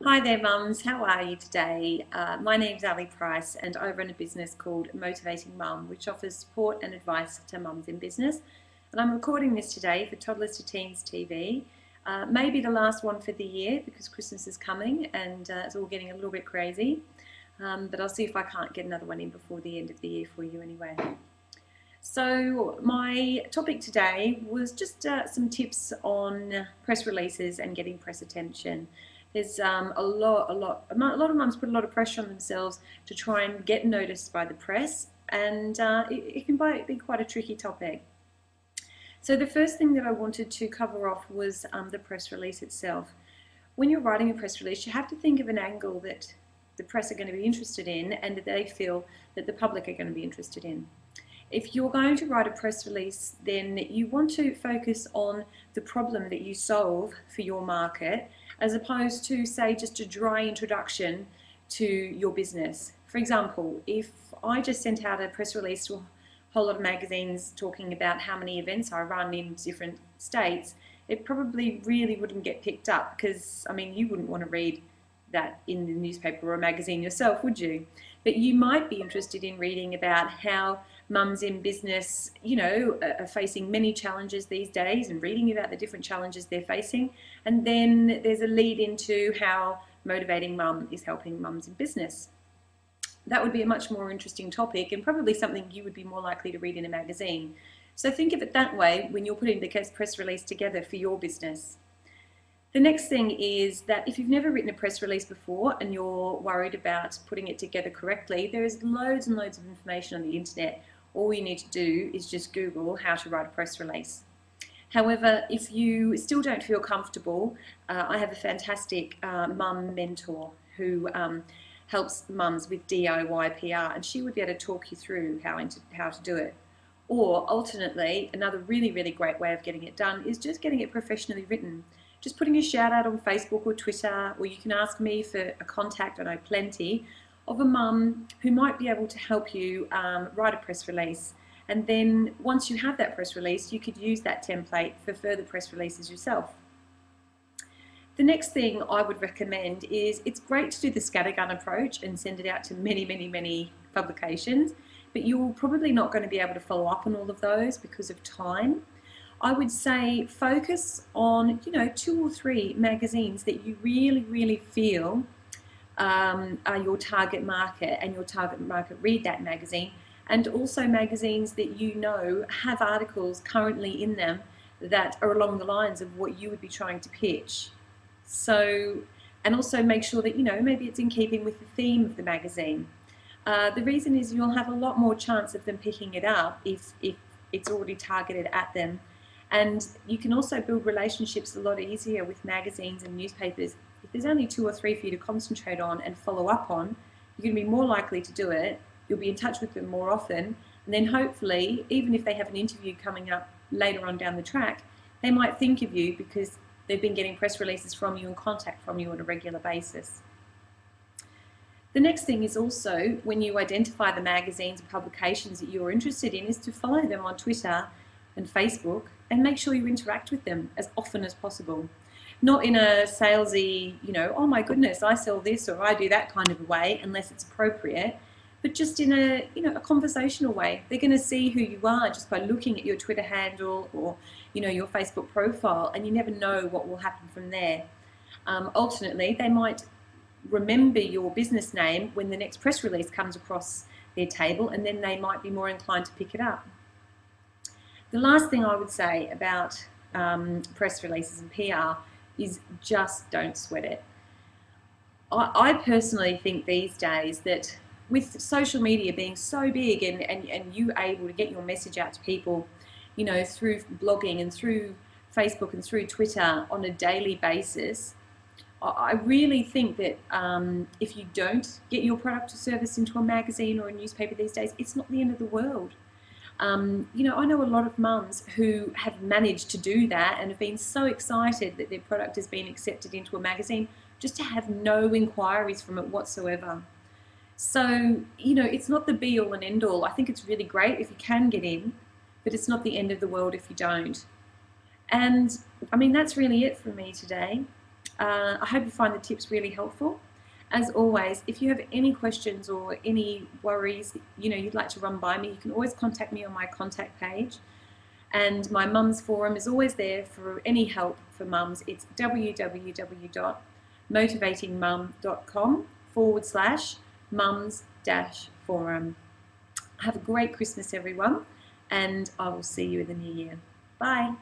Hi there, mums. How are you today? My name's Ali Price, and I run a business called Motivating Mum, which offers support and advice to mums in business. And I'm recording this today for Toddlers to Teens TV. Maybe the last one for the year because Christmas is coming and it's all getting a little bit crazy. But I'll see if I can't get another one in before the end of the year for you anyway. So my topic today was just some tips on press releases and getting press attention. There's a lot of mums put a lot of pressure on themselves to try and get noticed by the press, and it can be quite a tricky topic. So the first thing that I wanted to cover off was the press release itself. When you're writing a press release, you have to think of an angle that the press are going to be interested in and that they feel that the public are going to be interested in. If you're going to write a press release, then you want to focus on the problem that you solve for your market, as opposed to, say, just a dry introduction to your business. For example, if I just sent out a press release to a whole lot of magazines talking about how many events I run in different states, it probably really wouldn't get picked up because, I mean, you wouldn't want to read that in the newspaper or a magazine yourself, would you? But you might be interested in reading about how mums in business, are facing many challenges these days and reading about the different challenges they're facing. And then there's a lead into how Motivating Mum is helping mums in business. That would be a much more interesting topic and probably something you would be more likely to read in a magazine. So think of it that way when you're putting the press release together for your business. The next thing is that if you've never written a press release before and you're worried about putting it together correctly, there is loads and loads of information on the internet. All you need to do is just Google how to write a press release. However, if you still don't feel comfortable, I have a fantastic mum mentor who helps mums with DIY PR, and she would be able to talk you through how to do it. Or alternately, another really, really great way of getting it done is just getting it professionally written. Just putting a shout out on Facebook or Twitter, or you can ask me for a contact, I know plenty, of a mum who might be able to help you write a press release. And then once you have that press release, you could use that template for further press releases yourself. The next thing I would recommend is it's great to do the scattergun approach and send it out to many, many, many publications, but you're probably not going to be able to follow up on all of those because of time. I would say focus on, 2 or 3 magazines that you really, really feel are your target market, and your target market read that magazine, and also magazines that have articles currently in them that are along the lines of what you would be trying to pitch. So, and also make sure that, maybe it's in keeping with the theme of the magazine. The reason is you'll have a lot more chance of them picking it up if it's already targeted at them. And you can also build relationships a lot easier with magazines and newspapers. If there's only 2 or 3 for you to concentrate on and follow up on, you're going to be more likely to do it. You'll be in touch with them more often. And then hopefully, even if they have an interview coming up later on down the track, they might think of you because they've been getting press releases from you and contact from you on a regular basis. The next thing is also, when you identify the magazines and publications that you're interested in, is to follow them on Twitter and Facebook and make sure you interact with them as often as possible. Not in a salesy, oh my goodness, I sell this or I do that kind of a way, unless it's appropriate, but just in a, a conversational way. They're going to see who you are just by looking at your Twitter handle or, your Facebook profile, and you never know what will happen from there. Alternately, they might remember your business name when the next press release comes across their table, and then they might be more inclined to pick it up. The last thing I would say about press releases and PR is just don't sweat it. I personally think these days that with social media being so big and you able to get your message out to people, through blogging and through Facebook and through Twitter on a daily basis, I really think that if you don't get your product or service into a magazine or a newspaper these days, it's not the end of the world. I know a lot of mums who have managed to do that and have been so excited that their product has been accepted into a magazine just to have no inquiries from it whatsoever. So, it's not the be all and end all. I think it's really great if you can get in, but it's not the end of the world if you don't. And I mean, that's really it for me today. I hope you find the tips really helpful. As always, if you have any questions or any worries, you'd like to run by me, you can always contact me on my contact page. And my Mums Forum is always there for any help for mums. It's www.motivatingmum.com/mums-forum. Have a great Christmas, everyone, and I will see you in the new year. Bye.